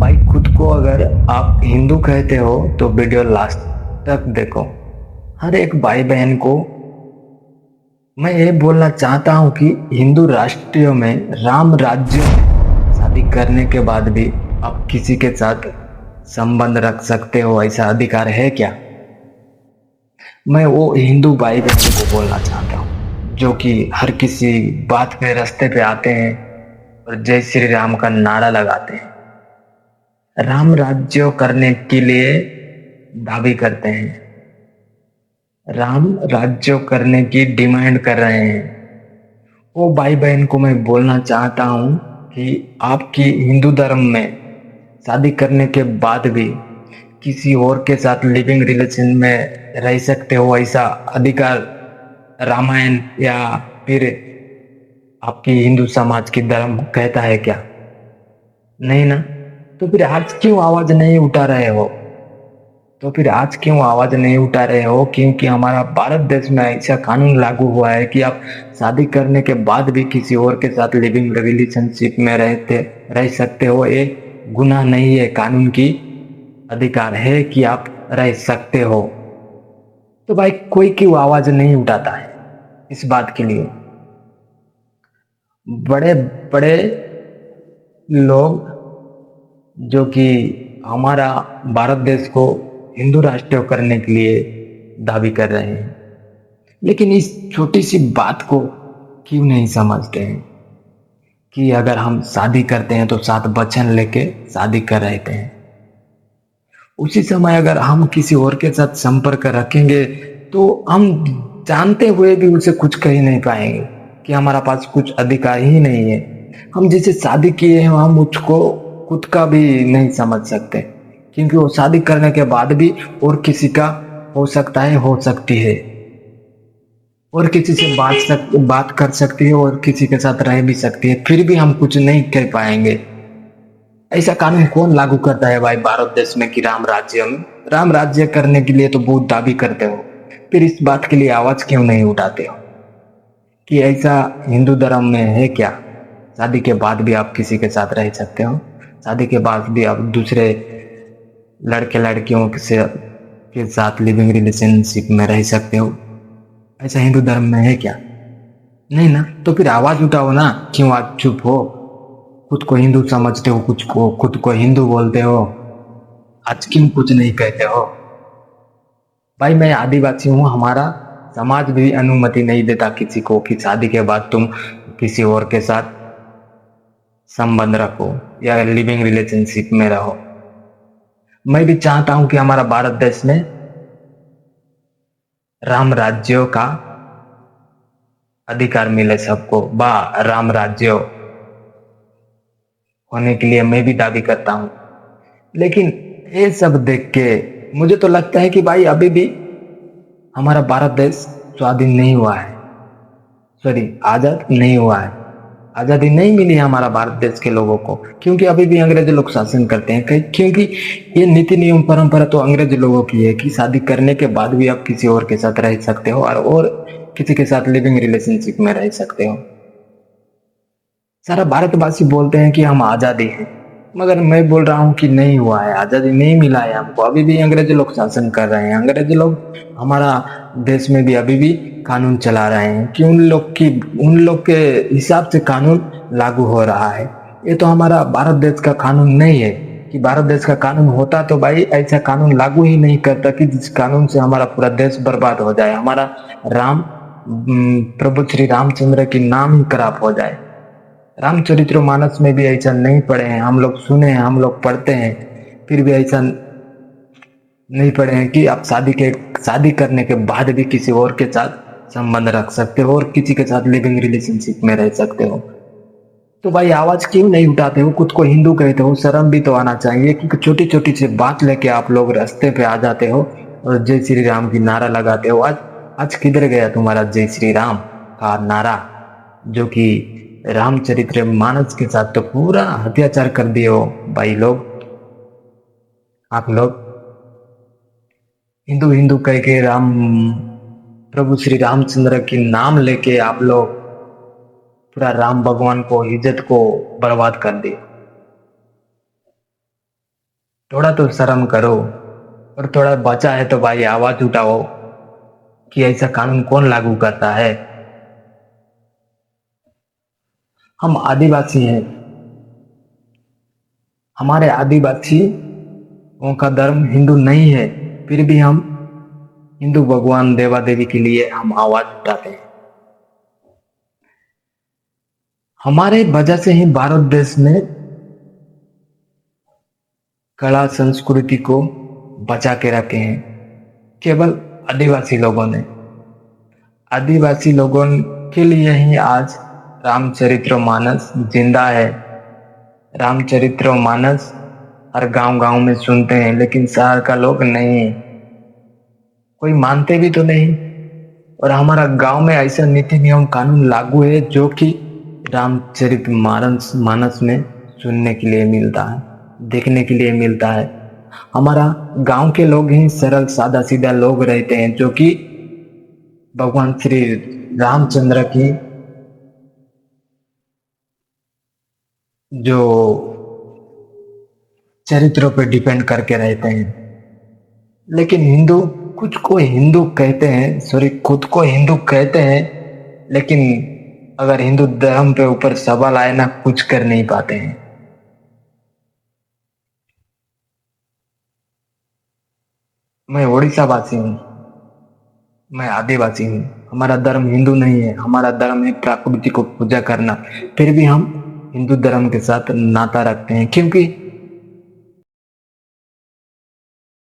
भाई खुद को अगर आप हिंदू कहते हो तो वीडियो लास्ट तक देखो। हर एक भाई बहन को मैं ये बोलना चाहता हूँ कि हिंदू राष्ट्रीय में राम राज्य में शादी करने के बाद भी आप किसी के साथ संबंध रख सकते हो, ऐसा अधिकार है क्या? मैं वो हिंदू भाई बहन को बोलना चाहता हूँ जो कि हर किसी बात पे रास्ते पे आते हैं और जय श्री राम का नारा लगाते हैं, राम राज्य करने के लिए दावी करते हैं, राम राज्य करने की डिमांड कर रहे हैं। वो भाई बहन को मैं बोलना चाहता हूँ कि आपकी हिंदू धर्म में शादी करने के बाद भी किसी और के साथ लिविंग रिलेशन में रह सकते हो, ऐसा अधिकार रामायण या फिर आपकी हिंदू समाज की धर्म कहता है क्या? नहीं ना। तो फिर आज क्यों आवाज नहीं उठा रहे हो? क्योंकि हमारा भारत देश में ऐसा कानून लागू हुआ है कि आप शादी करने के बाद भी किसी और के साथ लिविंग रिलेशनशिप में रह सकते हो। ये गुनाह नहीं है, कानून की अधिकार है कि आप रह सकते हो। तो भाई कोई क्यों आवाज नहीं उठाता है इस बात के लिए? बड़े बड़े लोग जो कि हमारा भारत देश को हिंदू राष्ट्र करने के लिए दावी कर रहे हैं, लेकिन इस छोटी सी बात को क्यों नहीं समझते हैं कि अगर हम शादी करते हैं तो साथ वचन लेके शादी कर रहे हैं, उसी समय अगर हम किसी और के साथ संपर्क रखेंगे तो हम जानते हुए भी उसे कुछ कह नहीं पाएंगे कि हमारा पास कुछ अधिकार ही नहीं है। हम जिसे शादी किए हैं हम उसको खुद का भी नहीं समझ सकते, क्योंकि वो शादी करने के बाद भी और किसी का हो सकता है, हो सकती है, और किसी से बात कर सकती है और किसी के साथ रह भी सकती है, फिर भी हम कुछ नहीं कह पाएंगे। ऐसा कानून कौन लागू करता है भाई भारत देश में कि राम राज्य करने के लिए तो बहुत दावी करते हो, फिर इस बात के लिए आवाज क्यों नहीं उठाते हो कि ऐसा हिंदू धर्म में है क्या? शादी के बाद भी आप किसी के साथ रह सकते हो, शादी के बाद भी आप दूसरे लड़के लड़कियों के साथ लिविंग रिलेशनशिप में रह सकते हो, ऐसा हिंदू धर्म में है क्या? नहीं ना। तो फिर आवाज उठाओ ना, क्यों आज चुप हो? खुद को हिंदू समझते हो, कुछ को खुद को हिंदू बोलते हो, आज क्यों कुछ नहीं कहते हो? भाई मैं आदिवासी हूँ, हमारा समाज भी अनुमति नहीं देता किसी को कि शादी के बाद तुम किसी और के साथ संबंध रखो या लिविंग रिलेशनशिप में रहो। मैं भी चाहता हूं कि हमारा भारत देश में राम राज्यों का अधिकार मिले सबको, बा राम राज्य होने के लिए मैं भी दावी करता हूं। लेकिन ये सब देख के मुझे तो लगता है कि भाई अभी भी हमारा भारत देश स्वाधीन नहीं हुआ है, सॉरी आजाद नहीं हुआ है, आजादी नहीं मिली है हमारा भारत देश के लोगों को, क्योंकि अभी भी अंग्रेज लोग शासन करते हैं। क्योंकि ये नीति नियम परंपरा तो अंग्रेज लोगों की है कि शादी करने के बाद भी आप किसी और के साथ रह सकते हो और किसी के साथ लिविंग रिलेशनशिप में रह सकते हो। सारा भारतवासी बोलते हैं कि हम आजादी हैं, मगर मैं बोल रहा हूँ कि नहीं हुआ है, आजादी नहीं मिला है हमको, अभी भी अंग्रेज लोग शासन कर रहे हैं। अंग्रेज लोग हमारा देश में भी अभी भी कानून चला रहे हैं कि उन लोग के हिसाब से कानून लागू हो रहा है। ये तो हमारा भारत देश का कानून नहीं है कि भारत देश का कानून होता तो भाई ऐसा कानून लागू ही नहीं करता कि जिस कानून से हमारा पूरा देश बर्बाद हो जाए, हमारा राम प्रभु श्री रामचंद्र की नाम ही खराब हो जाए। रामचरित्र मानस में भी ऐसा नहीं पढ़े हैं हम लोग, सुने हैं, हम लोग पढ़ते हैं, फिर भी ऐसा नहीं पढ़े हैं कि आप शादी करने के बाद भी किसी और के साथ संबंध रख सकते हो और किसी के साथ लिविंग रिलेशनशिप में रह सकते हो। तो भाई आवाज क्यों नहीं उठाते हो? खुद को हिंदू कहते हो, शर्म भी तो आना चाहिए, क्योंकि छोटी छोटी सी बात लेके आप लोग रास्ते पे आ जाते हो और जय श्री राम की नारा लगाते हो। आज आज किधर गया तुम्हारा जय श्री राम का नारा, जो कि रामचरित्र मानस के साथ तो पूरा अत्याचार कर दिए हो भाई लोग। आप लोग हिंदू हिंदू कह के राम प्रभु श्री रामचंद्र की नाम लेके आप लोग पूरा राम भगवान को, इज्जत को बर्बाद कर दिए। थोड़ा तो शर्म करो। और थोड़ा बचा है तो भाई आवाज उठाओ कि ऐसा कानून कौन लागू करता है। हम आदिवासी हैं, हमारे आदिवासियों का धर्म हिंदू नहीं है, फिर भी हम हिंदू भगवान देवा देवी के लिए हम आवाज उठाते हैं। हमारे वजह से ही भारत देश में कला संस्कृति को बचा के रखे हैं केवल आदिवासी लोगों ने। आदिवासी लोगों के लिए ही आज रामचरितमानस जिंदा है। रामचरितमानस हर गांव गांव में सुनते हैं, लेकिन शहर का लोग नहीं, कोई मानते भी तो नहीं। और हमारा गांव में ऐसा नीति नियम कानून लागू है जो कि रामचरितमानस मानस में सुनने के लिए मिलता है, देखने के लिए मिलता है। हमारा गांव के लोग ही सरल सादा सीधा लोग रहते हैं जो कि भगवान श्री रामचंद्र की जो चरित्रों पर डिपेंड करके रहते हैं। लेकिन हिंदू कुछ को हिंदू कहते हैं, सॉरी खुद को हिंदू कहते हैं, लेकिन अगर हिंदू धर्म पे ऊपर सवाल आए ना, कुछ कर नहीं पाते हैं। मैं उड़ीसा वासी हूँ, मैं आदिवासी हूँ। हमारा धर्म हिंदू नहीं है, हमारा धर्म है प्रकृति को पूजा करना। फिर भी हम हिंदू धर्म के साथ नाता रखते हैं, क्योंकि